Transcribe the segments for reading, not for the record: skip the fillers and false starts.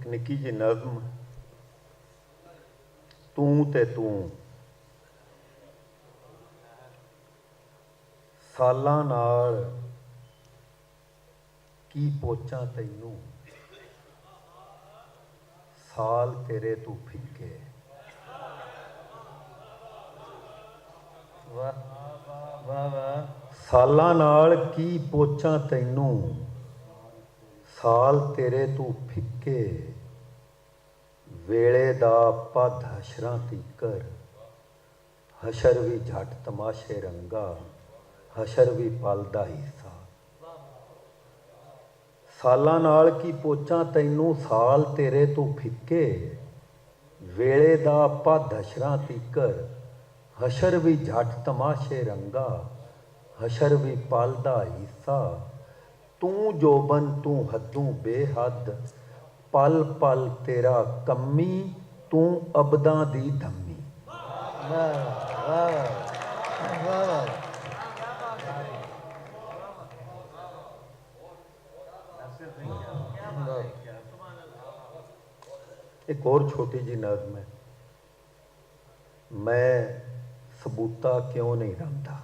एक निक्की जी नज़म तूं ते तूं सालां नाल की पोचां तैनूं साल तेरे तू फिक्के। वाह वाह वाह। सालां नाल की पोचां तैनूं साल तेरे तू फिक्के। वेले दा पद हशरां तीकर हशर भी झट तमाशे रंगा हशर भी पल दा हिस्सा। सालां नाल की पोचां तैनूं साल तेरे तू फिक्के। वेले दा पद हशरां तीकर हशर भी झट तमाशे रंगा हशर भी पल दा हिस्सा। तू जोबन तू हदों बेहद पल पल तेरा कम्मी तू अबदां दी धम्मी। एक और छोटी जी नज़म है, मैं सबूता क्यों नहीं रंदा।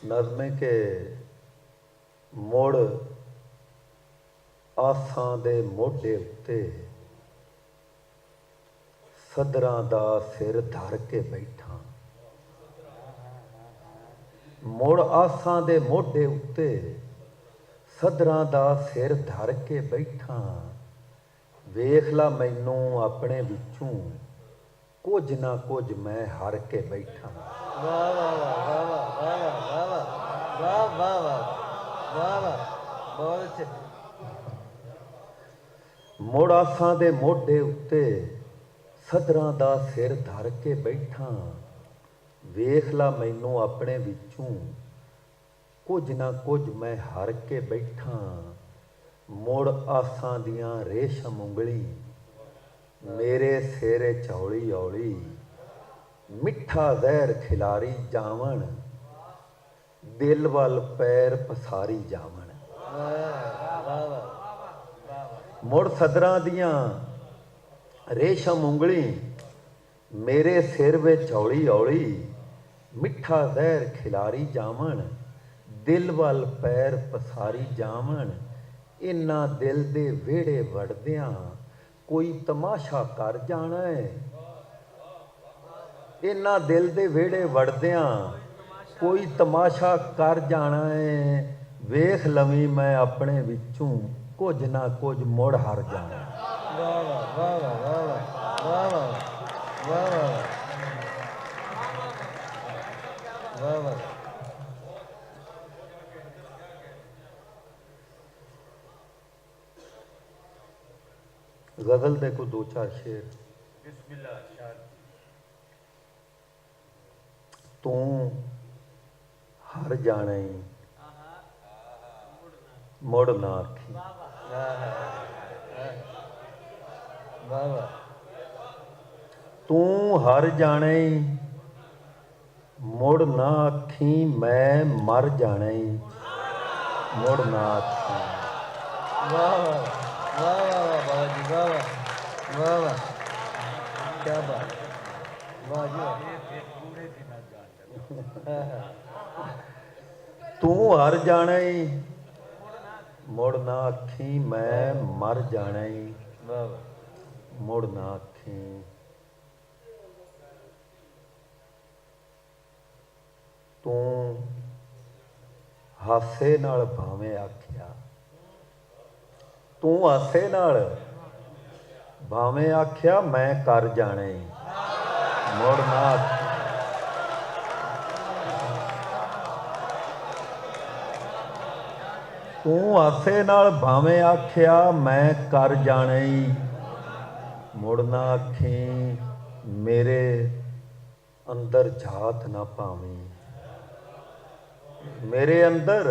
नज़में के मुड़ आसां दे मोढे उत्ते सदरां दा सिर धर के बैठा। मुड़ आसां दे मोढे उत्ते सदरां दा सिर धर के बैठा। वेख ला मैनू अपने विचों कुछ ना कुछ मैं हर के बैठा। वाह वाह वाह वाह वाह वाह वाह वाह वाह वाह बहुत अच्छे। मुड़ आसां दे मोढे उत्ते सदरां दा सिर धर के बैठा। वेख ला मैनू अपने विचों कुछ ना कुछ मैं हर के बैठा। मुड़ आसां दियां रेशम उंगली मेरे सिर चौली औली मिठा जहर खिलारी जावन दिल वल पैर पसारी जावन। मुड़ सदरां दियां रेशम उंगली मेरे सिर विच हौली हौली मिठा जहर खिलारी जावन दिल वल पैर पसारी जावन। इन्ना दिल दे वेड़े वड़दियां कोई तमाशा कर जाना है। इन्ना दिल दे वेड़े वड़दियां कोई तमाशा कर जाना है। वेख लवी मैं अपने विचों कुछ ना कुछ मुड़ हर जाना। वाह वाह वाह वाह वाह वाह वाह वाह। गज़ल दे को दो चार शेर। तू हर जाना ही मुड़ ना आखी। तू हर जाना ही मुड़ ना आखी मैं मर जाना ही मुड़ ना आखी। वाह वाह वाह वाह जी वाह वाह वाह क्या बात वाह जी। तू हर जाना ही मुड़ ना आखी मैं मर जाना ही मुड़ ना आखी। तू हासे नाल भावें आखिया तू हासे नाल भावें आखिया मैं कर जाना ही मुड़ ना आखी। तू हासे नाल भावें आखिया मैं कर जाना ही मुड़ ना आखी। मेरे अंदर जात ना पावी मेरे अंदर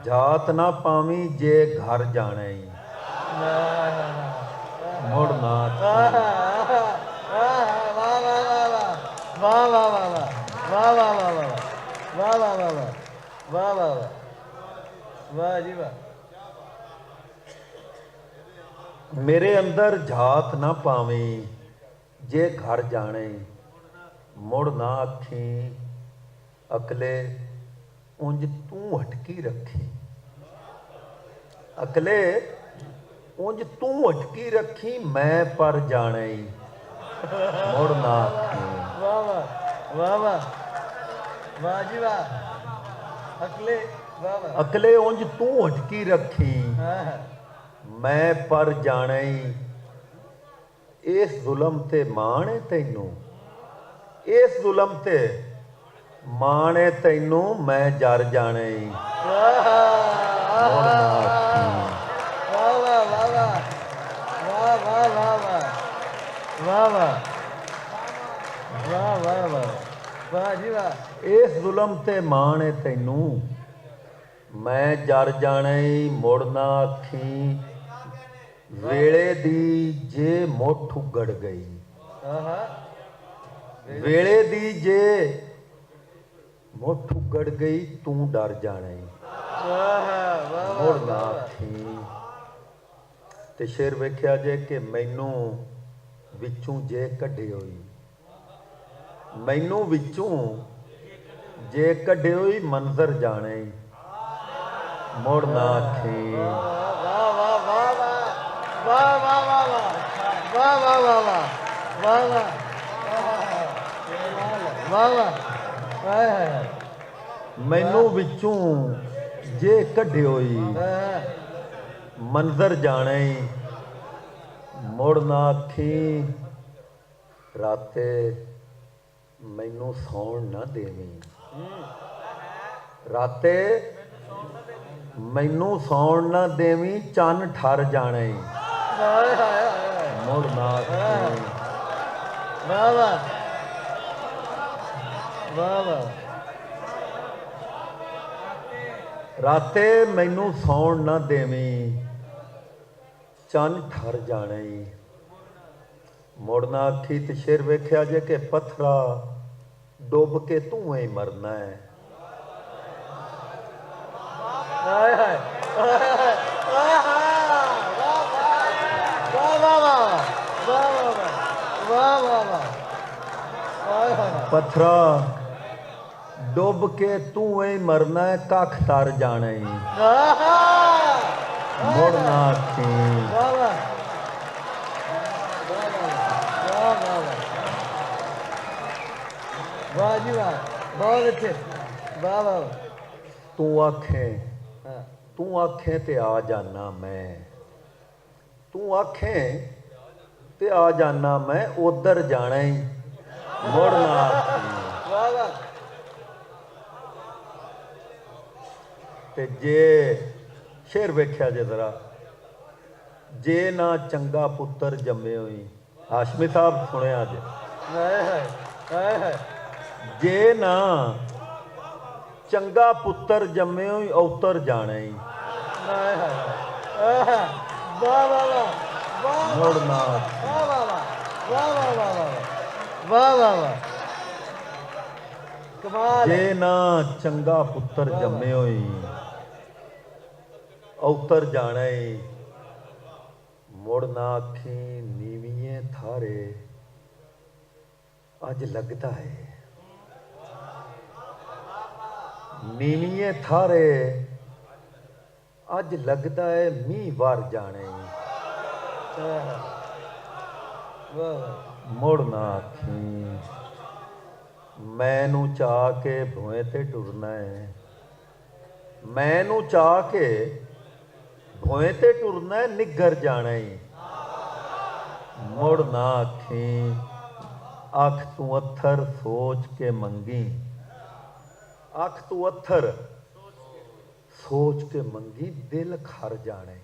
जात ना पावी जे घर जाना ही मुड़ ना आखी। वाह वाह वाह वाह वाह वाह वाह वाह वाह वाह वाह वाह वाह। ਵਾਹ ਵਾਹ ਵਾਹ ਵਾਹ ਜੀ ਵਾਹ ਮੇਰੇ ਅੰਦਰ ਝਾਤ ਨਾ ਪਾਵੀਂ ਜੇ ਘਰ ਜਾਣੇ ਮੁੜ ਨਾ ਆਖੀਂ ਅਕਲੇ ਉਂਝ ਤੂੰ ਹਟਕੀ ਰੱਖੀ ਅਕਲੇ ਉਂਝ ਤੂੰ ਹਟਕੀ ਰੱਖੀ ਮੈਂ ਪਰ ਜਾਣੇ ਮੁੜ ਨਾ ਆਖੀਂ ਵਾਹ ਵਾਹ ਵਾਹ ਵਾਹ ਵਾਹ ਜੀ ਵਾਹ ਅਕਲੇ ਵਾਹ ਵਾਹ ਅਕਲੇ ਉਂਝ ਤੂੰ ਹਟਕੀ ਰੱਖੀ ਹਾਂ ਮੈਂ ਪਰ ਜਾਣੇ ਇਸ ਜ਼ੁਲਮ ਤੇ ਮਾਣ ਏ ਤੈਨੂੰ ਇਸ ਜ਼ੁਲਮ ਤੇ ਮਾਣ ਏ ਤੈਨੂੰ ਮੈਂ ਜਰ ਜਾਣੇ ਵਾਹ ਮੁੜ ਨਾ ਆਖੀਂ ਵਾਹ ਵਾਹ ਵਾਹ ਵਾਹ ਵਾਹ ਵਾਹ ਵਾਹ ਵਾਹ ਵਾਹ ਵਾਹ ਵਾਹ ਵਾਹ ਜੀ ਵਾਹ ਇਸ ਜ਼ੁਲਮ ਤੇ ਮਾਣ ਏ ਤੈਨੂੰ ਮੈਂ ਜਰ ਜਾਣੇ ਮੁੜ ਨਾ ਆਖੀਂ ਵੇਲੇ ਦੀ ਜੇ ਮੁੱਠ ਉਗੜ ਗਈ ਹਾਂ ਵੇਲੇ ਦੀ ਜੇ ਮੁੱਠ ਉਗੜ ਗਈ ਤੂੰ ਡਰ ਜਾਣੇ ਵਾਹ ਵਾਹ ਮੁੜ ਨਾ ਆਖੀਂ ਤੇ ਸ਼ੇਰ ਵੇਖਿਆ ਜੇ ਕਿ ਮੈਨੂੰ ਵਿੱਚੋਂ ਜੇ ਕੱਢੇ ਹੋਈ ਮੈਨੂੰ ਵਿੱਚੋਂ ਜੇ ਕੱਢੇ ਹੋਈ ਮੰਜ਼ਰ ਜਾਣੇ ਮੁੜ ਨਾ ਆਖੀਂ ਵਾਹ ਵਾਹ ਵਾਹ ਵਾਹ ਵਾਹ ਵਾਹ ਵਾਹ ਵਾਹ ਵਾਹ ਵਾਹ ਵਾਹ ਵਾਹ ਵਾਹ ਮੈਨੂੰ ਵਿੱਚੋਂ ਜੇ ਕੱਢੇ ਹੋਈ ਵਾਹ ਮੰਜ਼ਰ ਜਾਣੇ ਮੁੜ ਨਾ ਆਖੀਂ ਰਾਤੇ ਮੈਨੂੰ ਸੌਣ ਨਾ ਦੇਵੀਂ ਰਾਤੇ ਮੈਨੂੰ ਸੌਣ ਨਾ ਦੇਵੀਂ ਚੰਨ ਠਰ ਜਾਣੇ ਹਾਏ ਹਾਏ ਹਾਏ ਮੁੜ ਨਾ ਆਖੀਂ ਵਾਹ ਵਾਹ ਵਾਹ ਵਾਹ ਰਾਤੇ ਮੈਨੂੰ ਸੌਣ ਨਾ ਦੇਵੀਂ ਚੰਨ ਠਰ ਜਾਣੇ ਮੁੜ ਨਾ ਆਖੀ ਤੇ ਸ਼ੇਰ ਵੇਖਿਆ ਜੇ ਕਿ ਪੱਥਰਾ ਡੁੱਬ ਕੇ ਤੂੰ ਹੀ ਮਰਨਾ ਹੈ ਹਾਏ ਹਾਏ ਵਾਹ ਵਾਹ ਵਾਹ ਵਾਹ ਵਾਹ ਵਾਹ ਪੱਥਰਾ ਡੁੱਬ ਕੇ ਤੂੰ ਹੀ ਮਰਨਾ ਹੈ ਕੱਖ ਤਰ ਜਾਣੇ ਮੁੜ ਨਾ ਆਖੀ ਵਾਹ ਵਾਹ ਵਾਹ ਜੀ ਵਾਹ ਬਹੁਤ ਅੱਛੇ ਵਾਹ ਵਾਹ ਤੂੰ ਆਖੇ ਹਾਂ ਤੂੰ ਆਖੇ ਤੇ ਆ ਜਾਨਾ ਮੈਂ ਤੂੰ ਆਖੇ ਤੇ ਆ ਜਾਨਾ ਮੈਂ ਉਧਰ ਜਾਣਾ ਹੀ ਮੁੜ ਨਾ ਆਖੀ ਵਾਹ ਵਾਹ ਤੇ ਜੇ ਸ਼ੇਰ ਵੇਖਿਆ ਜੇ ਜ਼ਰਾ ਜੇ ਨਾ ਚੰਗਾ ਪੁੱਤਰ ਜੰਮੇ ਹੋਈ ਹਾਸ਼ਮੀ ਸਾਹਿਬ ਸੁਣਿਆ ਜੇ ਹਾਏ ਹਾਏ ਹਾਏ ਹਾਏ ਜੇ ਨਾ ਚੰਗਾ ਪੁੱਤਰ ਜੰਮੇ ਹੋਈ ਔਤਰ ਜਾਣਾ ਹੀ ਹਾਏ ਹਾਏ ਵਾਹ ਵਾਹ ਵਾਹ ਮੁੜ ਨਾ ਆਖੀ ਵਾਹ ਵਾਹ ਵਾਹ ਵਾਹ ਵਾਹ ਵਾਹ ਵਾਹ ਵਾਹ ਕਮਾਲ ਹੈ। ਜੇ ਨਾ ਚੰਗਾ ਪੁੱਤਰ ਜੰਮੇ ਹੋਈ ਔਤਰ ਜਾਣਾ ਈ ਮੁੜ ਨਾ ਆਖੀ ਨੀਵੀਏ ਥਾਰੇ ਅੱਜ ਲੱਗਦਾ ਹੈ ਨੀਵੀਏ ਥਾਰੇ ਅੱਜ ਲੱਗਦਾ ਹੈ ਮੀਂਹ ਵਰ ਜਾਣੇ ਵਾਹ ਵਾਹ ਮੁੜ ਨਾ ਆਖੀ ਮੈਨੂੰ ਚਾਹ ਕੇ ਭੂਏ ਤੇ ਟੁਰਨਾ ਹੈ ਮੈਨੂੰ ਚਾਹ ਕੇ ਭੂਏ ਤੇ ਟੁਰਨਾ ਹੈ ਨਿੱਗਰ ਜਾਣਾ ਹੀ ਮੁੜ ਨਾ ਆਖੀ ਅੱਖ ਤੂੰ ਅੱਥਰ ਸੋਚ ਕੇ ਮੰਗੀ ਅੱਖ ਤੂੰ ਅੱਥਰ ਸੋਚ ਕੇ ਮੰਗੀ ਦਿਲ ਖਰ ਜਾਣੇ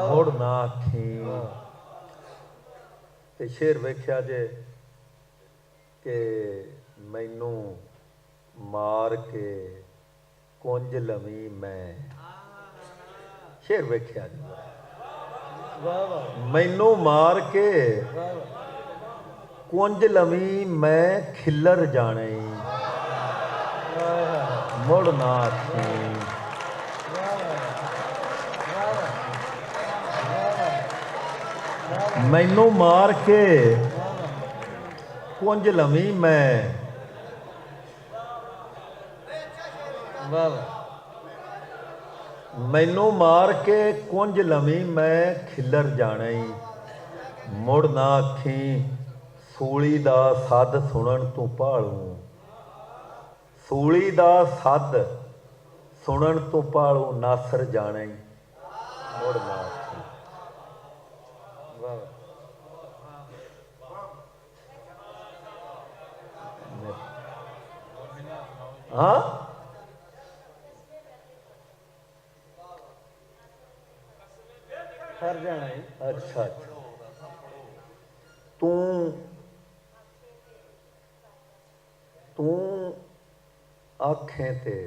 ਮੁੜ ਨਾ ਆਖੀ ਤੇ ਸ਼ੇਰ ਵੇਖਿਆ ਜੇ ਕਿ ਮੈਨੂੰ ਮਾਰ ਕੇ ਕੁੰਜ ਲਵੀ ਮੈਂ ਸ਼ੇਰ ਵੇਖਿਆ ਜੀ ਵਾਹ ਵਾਹ ਮੈਨੂੰ ਮਾਰ ਕੇ ਵਾਹ ਕੁੰਜ ਲਵੀ ਮੈਂ ਖਿੱਲਰ ਜਾਣੇ ਮੁੜ ਨਾ ਆਖੀਂ। ਮੈਨੂੰ ਮਾਰ ਕੇ ਕੁੰਝ ਲਵੀਂ ਮੈਂ, ਵਾਹ ਮੈਨੂੰ ਮਾਰ ਕੇ ਕੁੰਝ ਲਵੀਂ ਮੈਂ, ਖਿੱਲਰ ਜਾਣਾ ਈ। ਮੁੜ ਨਾ ਆਖੀਂ ਸੂਲੀ ਦਾ ਸੱਦ ਸੁਣਨ ਤੂੰ ਭਾਲੂ, ਸੂਲੀ ਦਾ ਸੱਦ ਸੁਣਨ ਤੂੰ ਭਾਲੂ, ਨਾਸਰ ਜਾਣਾ ਈ। ਮੁੜ ਨਾ ਆਖੀਂ। ਵਾਹ ਹਾਂ ਸਰ ਜਾਣਾ ਹੈ। ਅੱਛਾ ਅੱਛਾ। ਤੂੰ ਆਖੇ ਤੇ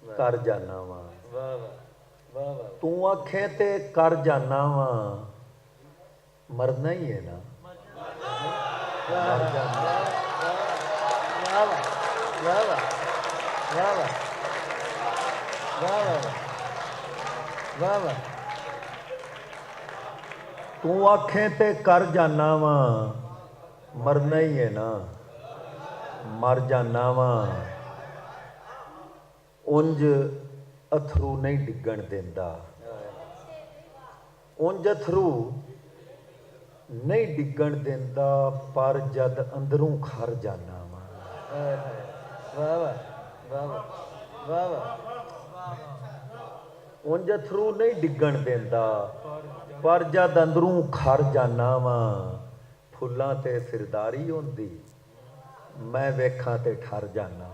ਕਰ ਜਾਨਾ ਵਾ, ਵਾਹ ਵਾਹ ਵਾਹ ਤੂੰ ਆਖੇ ਤੇ ਕਰ ਜਾਨਾ ਵਾ, ਮਰਨਾ ਹੀ ਹੈ ਨਾ। ਮਰ ਜਾਨਾ। ਵਾਹ ਵਾਹ ਵਾਹ ਵਾਹ ਵਾਹ ਵਾਹ ਵਾਹ ਤੂੰ ਆਖੇ ਤੇ ਕਰ ਜਾਨਾ ਵਾ, ਮਰਨਾ ਹੀ ਹੈ ਨਾ। ਮਰ ਜਾਨਾ ਵਾ, ਉਂਝ ਅਥਰੂ ਨਹੀਂ ਡਿੱਗਣ ਦਿੰਦਾ, ਉਂਝ ਅਥਰੂ ਨਹੀਂ ਡਿੱਗਣ ਦਿੰਦਾ, ਪਰ ਜਦ ਅੰਦਰੋਂ ਖਰ ਜਾਨਾ ਵਾ। ਵਾਹ ਵਾਹ ਵਾਹ ਵਾਹ ਉਂਝ ਅਥਰੂ ਨਹੀਂ ਡਿੱਗਣ ਦਿੰਦਾ, ਪਰ ਜਦ ਅੰਦਰੋਂ ਖਰ ਜਾਨਾ ਵਾ। ਫੁੱਲਾਂ ਤੇ ਸਿਰਦਾਰੀ ਹੁੰਦੀ, ਮੈਂ ਵੇਖਾਂ ਤੇ ਠਰ ਜਾਨਾ।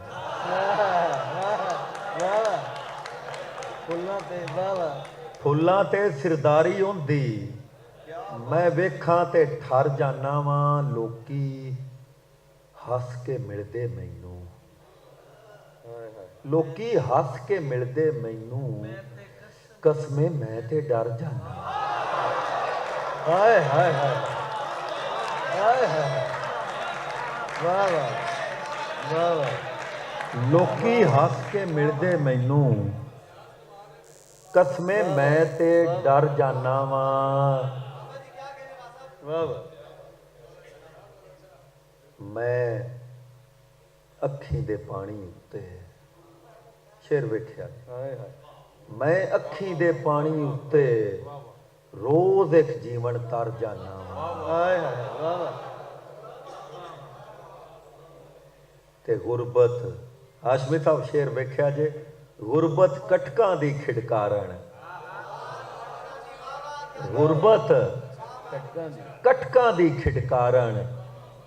ਫੁੱਲਾਂ ਤੇ ਵਾਹ ਵਾਹ ਫੁੱਲਾਂ ਤੇ ਸਿਰਦਾਰੀ ਹੁੰਦੀ, ਮੈਂ ਵੇਖਾਂ ਤੇ ਠਰ ਜਾਨਾ ਵਾਂ। ਲੋਕੀ ਹੱਸ ਕੇ ਮਿਲਦੇ ਮੈਨੂੰ, ਲੋਕੀ ਹੱਸ ਕੇ ਮਿਲਦੇ ਮੈਨੂੰ, ਕਸਮੇ ਮੈਂ ਤੇ ਡਰ ਜਾਨਾ। ਹਾਏ ਹਾਏ ਹਾਏ ਹਾਏ ਹਾਏ ਵਾਹ ਵਾਹ ਵਾਹ ਵਾਹ ਲੋਕੀ ਹੱਸ ਕੇ ਮਿਲਦੇ ਮੈਨੂੰ, ਕਸਮੇ ਮੈਂ ਤੇ ਡਰ ਜਾਨਾ ਵਾਂ। ਵਾਹ ਵਾਹ ਮੈਂ ਅੱਖੀਂ ਦੇ ਪਾਣੀ ਉੱਤੇ, ਸ਼ੇਰ ਵੇਖਿਆ, ਹਾਏ ਹਾਏ ਮੈਂ ਅੱਖੀਂ ਦੇ ਪਾਣੀ ਉੱਤੇ ਰੋਜ਼ ਇੱਕ ਜੀਵਨ ਤਰ ਜਾਨਾ ਵਾਂ। ਹਾਏ ਹਾਏ ਵਾਹ ਵਾਹ ਤੇ ਗੁਰਬਤ, ਹਾਸ਼ਮੀ ਸਾਹਿਬ ਸ਼ੇਰ ਵੇਖਿਆ ਜੇ, ਗੁਰਬਤ ਕਟਕਾਂ ਦੀ ਖਿਡਕਾਰਨ, ਗੁਰਬਤ ਕਟਕਾਂ ਦੀ ਕਟਕਾਂ ਦੀ ਖਿਡਕਾਰਨ,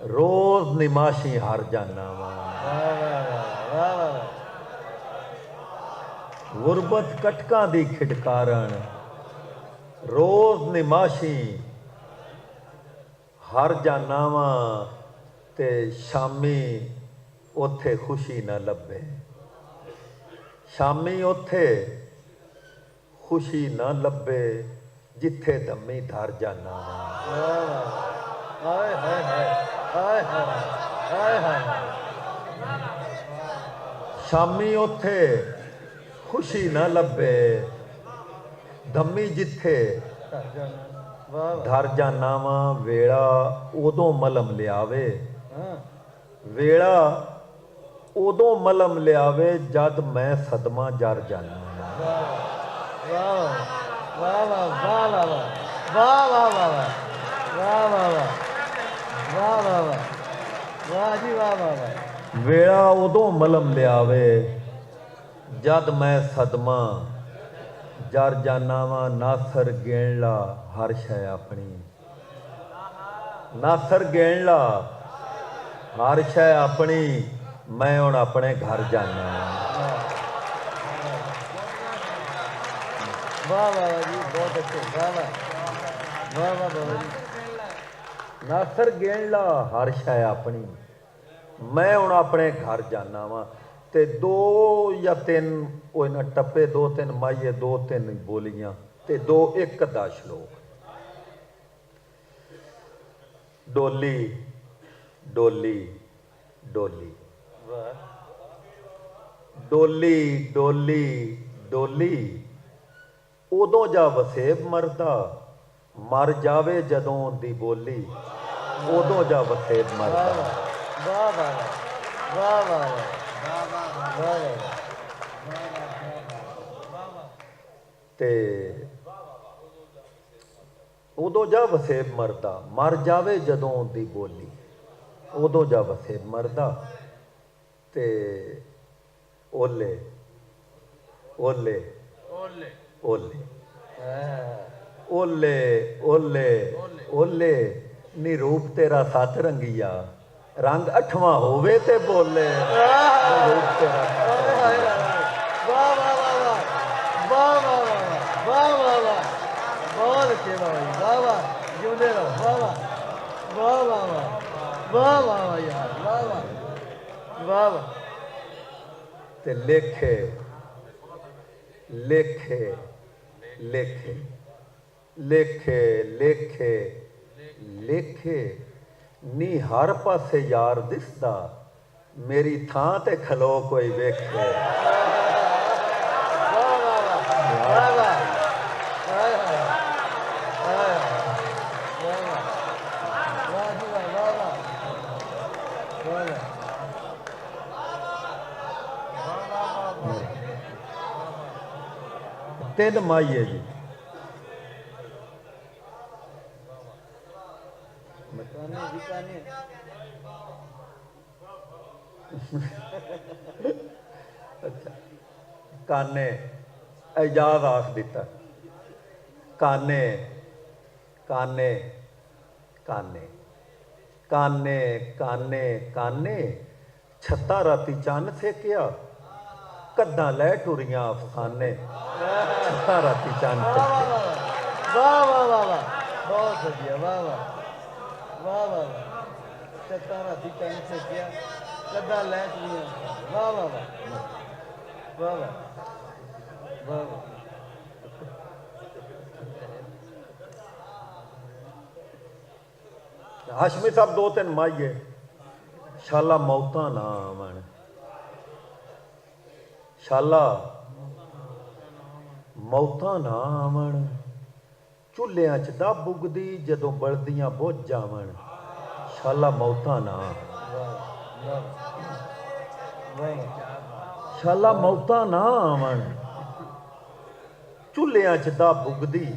ਰੋਜ਼ ਨਿਮਾਸ਼ੀ ਹਾਰ ਜਾਨਾ ਵਾਂ। ਵਾਹ ਵਾਹ ਵਾਹ ਵਾਹ ਗੁਰਬਤ ਕਟਕਾਂ ਦੀ ਖਿਡਕਾਰਨ, ਰੋਜ਼ ਨਿਮਾਸ਼ੀ ਹਰ ਜਾਨਾ ਵਾਂ। ਤੇ ਸ਼ਾਮੀ ਉੱਥੇ ਖੁਸ਼ੀ ਨਾ ਲੱਭੇ, ਸ਼ਾਮੀ ਉੱਥੇ ਖੁਸ਼ੀ ਨਾ ਲੱਭੇ, ਜਿੱਥੇ ਦਮੀ ਧਰ ਜਾਨਾ ਵਾਂ। ਹਾਏ ਹਾਏ ਹਾਏ ਹਾਏ ਹਾਏ ਹਾਏ ਸ਼ਾਮੀ ਉੱਥੇ ਖੁਸ਼ੀ ਨਾ ਲੱਭੇ, ਦਮੀ ਜਿੱਥੇ ਵਾਹ ਧਰ ਜਾਨਾ ਵਾਂ। ਵੇਲਾ ਉਦੋਂ ਮਲਮ ਲਿਆਵੇ, ਹਾਂ ਵੇਲਾ ਉਦੋਂ ਮਲਮ ਲਿਆਵੇ, ਜਦ ਮੈਂ ਸਦਮਾ ਜਰ ਜਾਨਾ ਵਾਂ। ਵਾਹ ਵਾਹ ਵਾਹ ਵਾਹ ਵਾਹ ਵਾਹ ਵਾਹ ਵਾਹ ਵਾਹ ਵਾਹ ਵਾਹ ਵਾਹ ਵਾਹ ਵਾਹ ਜੀ ਵਾਹ ਵਾਹ ਵਾਹ ਵੇਲਾ ਉਦੋਂ ਮਲਮ ਲਿਆਵੇ, ਜਦ ਮੈਂ ਸਦਮਾ ਜਰ ਜਾਨਾ ਵਾਂ। ਨਾਸਰ ਗੇਣ ਲਾ ਹਰ ਸ਼ੈ ਆਪਣੀ, ਨਾਸਰ ਗੇਣ ਲਾ ਹਰ ਸ਼ੈ ਆਪਣੀ, ਮੈਂ ਹੁਣ ਆਪਣੇ ਘਰ ਜਾਨਾ ਵਾਂ। ਵਾਹ ਵਾਹ ਜੀ ਬਹੁਤ ਅੱਛੇ ਵਾਹ ਵਾਹ ਵਾਹ ਵਾਹ ਬਾਬਾ ਜੀ ਨਾਸਰ ਗੇਣ ਲਾ ਹਰ ਸ਼ੈ ਆਪਣੀ, ਮੈਂ ਹੁਣ ਆਪਣੇ ਘਰ ਜਾਨਾ ਵਾਂ। ਤੇ ਦੋ ਜਾਂ ਤਿੰਨ ਉਹ ਇਹਨਾਂ ਟੱਪੇ, ਦੋ ਤਿੰਨ ਮਾਈਏ, ਦੋ ਤਿੰਨ ਬੋਲੀਆਂ ਤੇ ਦੋ ਇੱਕ ਦਾ ਸ਼ਲੋਕ। ਡੋਲੀ ਡੋਲੀ ਡੋਲੀ, ਵਾਹ ਡੋਲੀ ਡੋਲੀ ਡੋਲੀ ਉਦੋਂ ਜਾ ਵਸੇਬ ਮਰਦਾ, ਮਰ ਜਾਵੇ ਜਦੋਂ ਦੀ ਬੋਲੀ, ਉਦੋਂ ਜਾ ਵਸੇਬ ਮਰਦਾ। ਵਾਹ ਵਾਹ ਵਾਹ ਵਾਹ ਵਾਹ ਵਾਹ ਤੇ ਉਦੋਂ ਜਾ ਵਸੇਬ ਮਰਦਾ, ਮਰ ਜਾਵੇ ਜਦੋਂ ਦੀ ਬੋਲੀ, ਉਦੋਂ ਜਾ ਵਸੇਬ ਮਰਦਾ। ਤੇ ਓਲੇ ਓਲੇ ਓਲੇ ਓਲੇ ਓਲੇ ਓਲੇ ਓਲੇ ਨੀ ਰੂਪ ਤੇਰਾ ਸੱਤ ਰੰਗੀਆ, ਰੰਗ ਅਠਵਾਂ ਹੋਵੇ ਤੇ ਬੋਲੇ, ਰੂਪ ਤੇਰਾ ਵਾਹ ਵਾਹ ਵਾਹ ਵਾਹ ਵਾਹ ਵਾਹ ਵਾਹ ਵਾਹ ਵਾਹ ਬਹੁਤ ਅੱਛੇ ਬਾਬਾ ਵਾਹ ਵਾਹ ਜਿਉਂਦੇ ਰਹੋ ਵਾਹ ਵਾਹ ਵਾਹ ਵਾਹ ਵਾਹ ਵਾਹ ਵਾਹ ਯਾਰ ਵਾਹ ਵਾਹ ਵਾਹ ਵਾਹ ਤੇ ਲੇਖੇ ਲੇਖੇ ਲੇਖੇ ਲੇਖੇ ਲੇਖੇ ਲੇਖੇ ਨੀ ਹਰ ਪਾਸੇ ਯਾਰ ਦਿਸਦਾ, ਮੇਰੀ ਥਾਂ ਤੇ ਖਲੋ ਕੋਈ ਵੇਖੇ। ਵਾਹ ਵਾਹ ਵਾਹ ਤਿੰਨ ਮਾਈਏ ਜੀ, ਮਕਾਨੇ ਵਿਕਾਨੇ ਅੱਛਾ ਕਾਨੇ ਇਜਾਜ਼ ਆਖ ਦਿੱਤਾ, ਕਾਨੇ ਕਾਨੇ ਕਾਨੇ ਕਾਨੇ ਕਾਨੇ ਕਾਨੇ ਛੱਤਾ ਰਾਤੀ ਚੰਨ ਸੇਕਿਆ, ਕੱਦਾਂ ਲੈ ਟੁਰੀਆਂ ਅਫਸਾਨੇ, ਛੱਤਾ ਰਾਤੀ ਚੰਨ ਸੇਕਿਆ। ਵਾਹ ਵਾਹ ਵਾਹ ਵਾਹ ਬਹੁਤ ਵਧੀਆ ਵਾਹ ਵਾਹ ਵਾਹ ਵਾਹ ਛੱਤਾ ਰਾਤੀ ਚੰਨ ਸੇਕਿਆ, ਕੱਦਾਂ ਲੈ ਟੁਰੀਆਂ, ਵਾਹ ਵਾਹ ਵਾਹ ਵਾਹ ਵਾਹ ਵਾਹ ਵਾਹ ਹਾਸ਼ਮੀ ਸਾਹਿਬ ਦੋ ਤਿੰਨ ਮਾਈਏ, ਸ਼ਾਲਾ ਮੌਤਾਂ ਨਾ ਆਵਣ, ਸ਼ਾਲਾ ਮੌਤਾਂ ਨਾ ਆਵਣ, ਚੁੱਲ੍ਹਿਆਂ 'ਚ ਦਾ ਬੁਗਦੀ ਜਦੋਂ ਬਲਦੀਆਂ ਬੁੱਝ ਜਾਵਣ, ਸ਼ਾਲਾ ਮੌਤਾਂ ਨਾ, ਸ਼ਾਲਾ ਮੌਤਾਂ ਨਾ ਆਵਣ, ਚੁੱਲ੍ਹਿਆਂ 'ਚ ਦਾ ਬੁਗਦੀ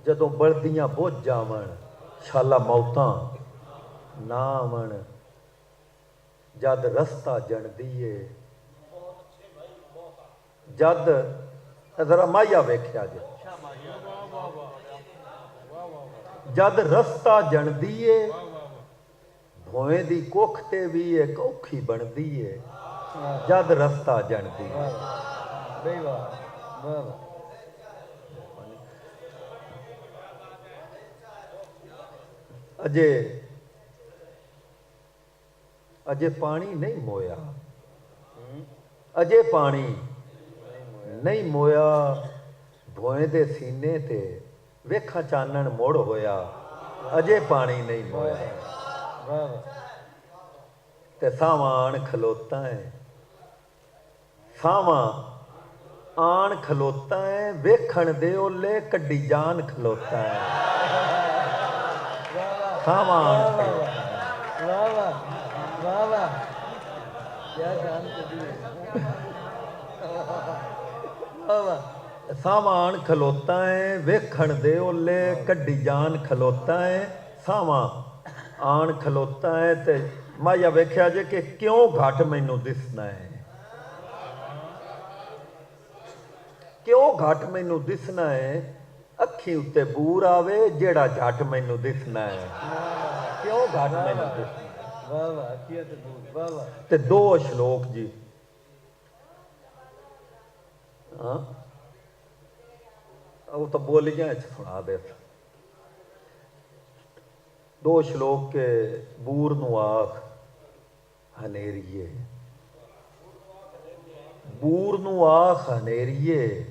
ਜਦੋਂ ਬਲਦੀਆਂ ਬੁੱਝ ਜਾਵਣ, ਸ਼ਾਲਾ ਮੌਤਾਂ ਨਾ ਆਵਣ, ਜਦ ਰਸਤਾ ਜਣਦੀ ਏ, ਜਦ ਜ਼ਰਾ ਮਾਇਆ ਵੇਖਿਆ ਜੇ, ਜਦ ਰਸਤਾ ਜਣਦੀ ਏ, ਭੋਏ ਦੀ ਕੁੱਖ ਤੇ ਵੀ ਇੱਕ ਔਖੀ ਬਣਦੀ ਏ, ਜਦ ਰਸਤਾ ਜਣਦੀ ਏ। ਬਈ ਵਾਹ ਵਾਹ ਵਾਹ ਅਜੇ ਅਜੇ ਪਾਣੀ ਨਹੀਂ ਮੋਇਆ, ਅਜੇ ਪਾਣੀ ਨਹੀਂ ਮੋਇਆ, ਭੋਏ ਦੇ ਸੀਨੇ ਤੇ ਵੇਖਾਂ ਚਾਨਣ ਮੁੜ ਹੋਇਆ, ਅਜੇ ਪਾਣੀ ਨਹੀਂ ਮੋਇਆ। ਵਾਹ ਤੇ ਸਾਵਾਂ ਆਣ ਖਲੋਤਾ ਹੈ, ਸਾਵਾਂ ਆਣ ਖਲੋਤਾ ਹੈ, ਵੇਖਣ ਦੇ ਓਲੇ ਕੱਢੀ ਜਾਨ ਖਲੋਤਾ ਹੈ, ਸਾਵਾਂ ਆਣ ਖਲੋਤਾ ਹੈ। ਵਾਹ ਵਾਹ ਵਾਹ ਵਾਹ ਕਿਆ ਜਾਨ ਕੱਢੀ ਵਾਹ ਵਾਹ ਸਾਵਾਂ ਆਣ ਖਲੋਤਾ ਹੈ, ਵੇਖਣ ਦੇ ਓਲੇ ਕੱਢੀ ਜਾਨ ਖਲੋਤਾ ਹੈ, ਸਾਵਾਂ ਆਣ ਖਲੋਤਾ ਹੈ। ਤੇ ਮਾਇਆ ਵੇਖਿਆ ਜੇ ਕਿ ਕਿਉਂ ਘੱਟ ਮੈਨੂੰ ਦਿਸਣਾ ਹੈ, ਕਿਉਂ ਘੱਟ ਮੈਨੂੰ ਦਿਸਣਾ ਹੈ, ਅੱਖੀ ਉੱਤੇ ਬੂਰ ਆਵੇ ਜਿਹੜਾ ਝੱਟ ਮੈਨੂੰ ਦਿਸਣਾ ਹੈ, ਕਿਉਂ ਘੱਟ ਮੈਨੂੰ ਦਿਸਣਾ ਹੈ। ਵਾਹ ਵਾਹ ਕੀ ਤੇ ਵਾਹ ਵਾਹ ਤੇ ਦੋ ਸ਼ਲੋਕ ਜੀ, ਹਾਂ ਉਹ ਤਾਂ ਬੋਲੀਆਂ ਚ ਸੁਣਾ ਦੇ, ਦੋ ਸ਼ਲੋਕ ਕੇ ਬੂਰ ਨੂੰ ਆਖ ਹਨੇਰੀਏ, ਬੂਰ ਨੂੰ ਆਖ ਹਨੇਰੀਏ,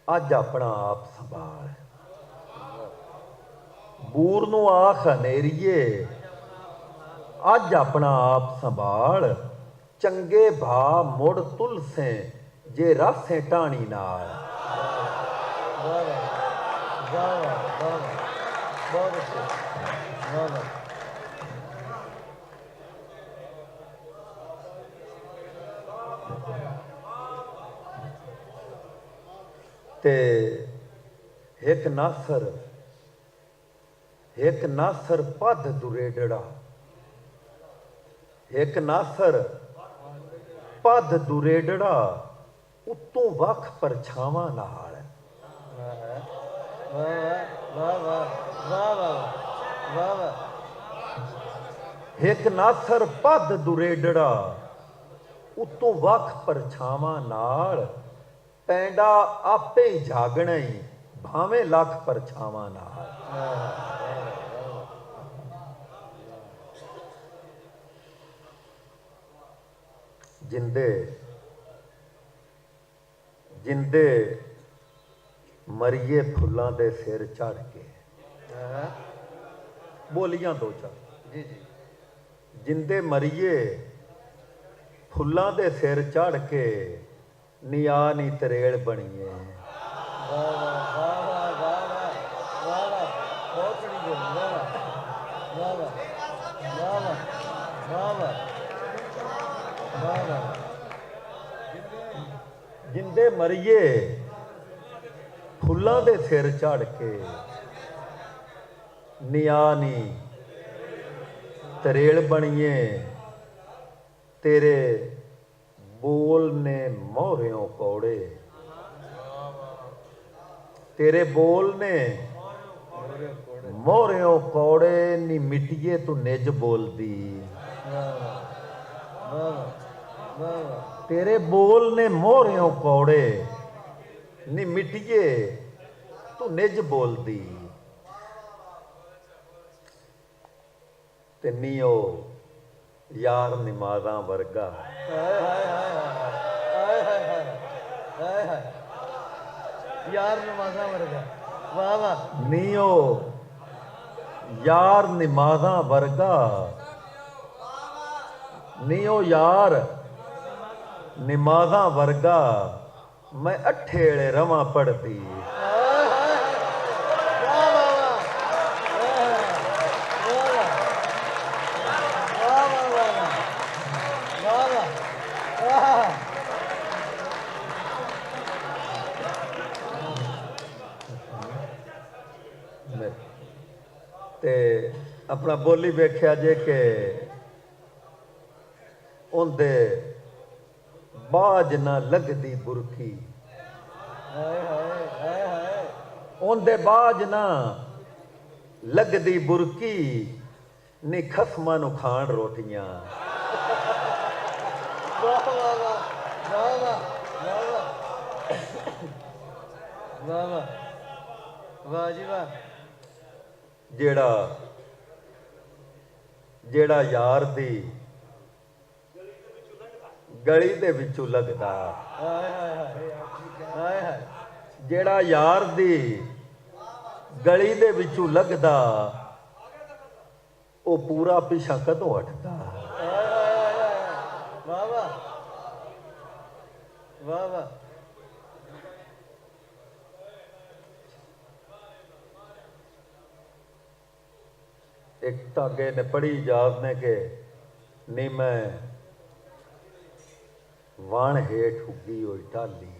ਅੱਜ ਆਪਣਾ ਆਪ ਸੰਭਾਲ, ਬੂਰ ਨੂੰ ਆਖ ਹਨੇਰੀਏ, ਅੱਜ ਆਪਣਾ ਆਪ ਸੰਭਾਲ, ਚੰਗੇ ਭਾ ਮੁੜ ਤੁਲਸੇ ਜੇ ਰਾਸੇ ਟਾਣੀ ਨਾਲ। ਵਾਹ ਵਾਹ ਵਾਹ ਵਾਹ ਵਾਹ ਵਾਹ, ਬਹੁਤ ਅੱਛੇ, ਵਾਹ ਵਾਹ। ਤੇ ਇੱਕ ਨਾਸਰ ਪੱਧ ਦੁਰੇਡੜਾ, ਇੱਕ ਨਾਸਰ ਪੱਧ ਦੁਰੇਡੜਾ ਉਤੋਂ ਵੱਖ ਪਰਛਾਵਾਂ ਨਾਲ। ਵਾਹ ਵਾਹ ਵਾਹ ਵਾਹ ਵਾਹ ਵਾਹ। ਇੱਕ ਨਾਸਰ ਪੱਧ ਦੁਰੇਡੜਾ ਉਤੋਂ ਵੱਖ ਪਰਛਾਵਾਂ ਨਾਲ, ਪੈਂਡਾ ਆਪੇ ਹੀ ਜਾਗਣਾ ਹੀ ਭਾਵੇਂ ਲੱਖ ਪਰਛਾਵਾਂ ਨਾਲ। ਜਿੰਦੇ ਮਰੀਏ ਫੁੱਲਾਂ ਦੇ ਸਿਰ ਚੜ ਕੇ। ਬੋਲੀਆਂ ਦੋ ਚਾਰ। ਜੀ ਜੀ। ਜਿੰਦੇ ਮਰੀਏ ਫੁੱਲਾਂ ਦੇ ਸਿਰ ਚੜ ਕੇ, ਨਿਆ ਨੀ ਤਰੇਲ ਬਣੀਏ। ਵਾਹ ਵਾਹ ਵਾਹ ਵਾਹ ਵਾਹ ਵਾਹ ਵਾਹ ਵਾਹ, ਬਹੁਤ ਸੋਹਣੀ ਬੋਲੀ। ਵਾਹ ਵਾਹ ਵਾਹ ਵਾਹ ਵਾਹ ਵਾਹ ਵਾਹ ਵਾਹ। ਜਿੰਦੇ ਮਰੀਏ ਫੁੱਲਾਂ ਦੇ ਸਿਰ ਚੜ ਕੇ, ਨਿਆ ਨੀ ਤਰੇਲ ਬਣੀਏ। ਤੇਰੇ ਬੋਲ ਨੇ ਮੋਹਰਿਓਂ ਕੌੜੇ, ਤੇਰੇ ਬੋਲ ਨੇ ਮੋਹਰਿਓਂ ਕੌੜੇ, ਨੀ ਮਿੱਟੀਏ ਤੂੰ ਨਿਜ ਬੋਲਦੀ। ਤੇਰੇ ਬੋਲ ਨੇ ਮੋਹਰਿਓਂ ਕੌੜੇ, ਨੀ ਮਿੱਟੀਏ ਤੂੰ ਨਿਜ ਬੋਲਦੀ। ਤੇ ਨੀਓ ਯਾਰ ਨਿਮਾਜ਼ਾਂ ਵਰਗਾ। ਹਾਏ ਹਾਏ ਹਾਏ ਹਾਏ ਹਾਏ ਹਾਏ ਹਾਏ, ਯਾਰ ਨਮਾਜ਼ਾਂ ਵਰਗਾ। ਵਾਹ ਵਾਹ। ਨੀਓ ਯਾਰ ਨਿਮਾਜ਼ਾਂ ਵਰਗਾ, ਨੀਓ ਯਾਰ ਨਿਮਾਜ਼ਾਂ ਵਰਗਾ, ਮੈਂ ਅੱਠੇ ਵੇਲੇ ਰਵਾਂ ਪੜਦੀ। ਤੇ ਆਪਣਾ ਬੋਲੀ ਵੇਖਿਆ ਜੇ ਕਿ ਉਹਦੇ ਬਾਝ ਨਾ ਲੱਗਦੀ ਬੁਰਕੀ। ਉਹਦੇ ਬਾਝ ਨਾ ਲੱਗਦੀ ਬੁਰਕੀ, ਨੀ ਖਸਮਾਂ ਨੂੰ ਖਾਣ ਰੋਟੀਆਂ। ਵਾਹ ਵਾਹ ਵਾਹ ਵਾਹ ਵਾਹ ਵਾਹ ਵਾਹ ਵਾਹ ਜੀ ਵਾਹ। ਜਿਹੜਾ ਯਾਰ ਦੀ ਗਲੀ ਦੇ ਵਿੱਚੋਂ ਲੱਗਦਾ। ਜਿਹੜਾ ਯਾਰ ਦੀ ਗਲੀ ਦੇ ਵਿੱਚੋਂ ਲੱਗਦਾ, ਉਹ ਪੂਰਾ ਪਿਛਾ ਕਦੋਂ ਹਟਦਾ। ਵਾਹ ਵਾਹ ਵਾਹ ਵਾਹ। ਇੱਕ ਧਾਗੇ ਨੇ ਪੜੀ ਇਜਾਜ਼ ਨੇ ਕਿ ਨੀ ਮੈਂ ਵਣ ਹੇਠ ਉੱਗੀ ਹੋਈ ਟਾਲੀ,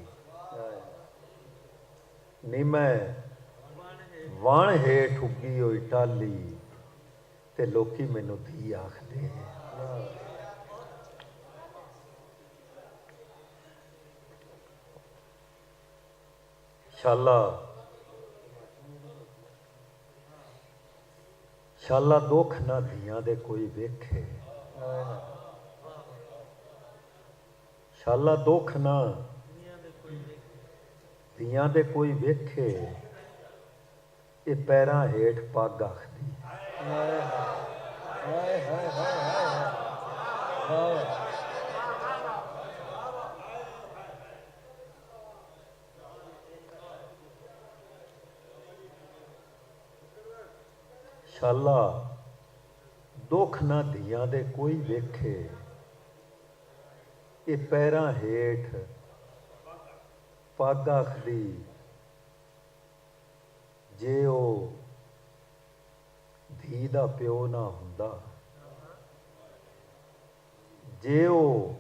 ਨੀ ਮੈਂ ਵਣ ਹੇਠ ਉੱਗੀ ਹੋਈ ਟਾਲੀ, ਤੇ ਲੋਕੀ ਮੈਨੂੰ ਧੀ ਆਖਦੇ। ਸ਼ਾਲਾ ਦੁੱਖ ਨਾ ਧੀਆਂ ਦੇ ਕੋਈ ਵੇਖੇ, ਸ਼ਾਲਾ ਦੁੱਖ ਨਾ ਧੀਆਂ ਦੇ ਕੋਈ ਵੇਖੇ, ਇਹ ਪੈਰਾਂ ਹੇਠ ਪੱਗ ਆਖਦੀ। ਸ਼ਾਲਾ ਦੁੱਖ ਨਾ ਧੀਆਂ ਦੇ ਕੋਈ ਵੇਖੇ, ਇਹ ਪੈਰਾਂ ਹੇਠ ਪੱਗ ਆਖਦੀ, ਜੇ ਉਹ ਧੀ ਦਾ ਪਿਓ ਨਾ ਹੁੰਦਾ, ਜੇ ਉਹ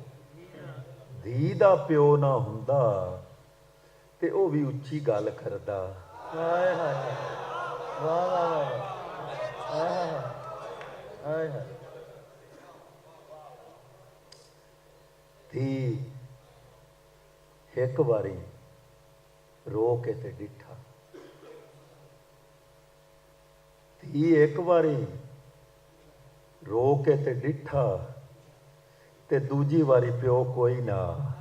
ਧੀ ਦਾ ਪਿਓ ਨਾ ਹੁੰਦਾ ਤੇ ਉਹ ਵੀ ਉੱਚੀ ਗੱਲ ਕਰਦਾ। ਹਾਏ ਹਾਏ ਵਾਹ ਵਾਹ ਵਾਹ ਹਾਏ ਹਾਏ ਹਾਏ ਧੀ ਇੱਕ ਵਾਰੀ ਰੋ ਕੇ ਤੇ ਡਿੱਠਾ, ਧੀ ਇੱਕ ਵਾਰੀ ਰੋ ਕੇ ਤੇ ਡਿੱਠਾ, ਤੇ ਦੂਜੀ ਵਾਰੀ ਪਿਓ ਕੋਈ ਨਾ।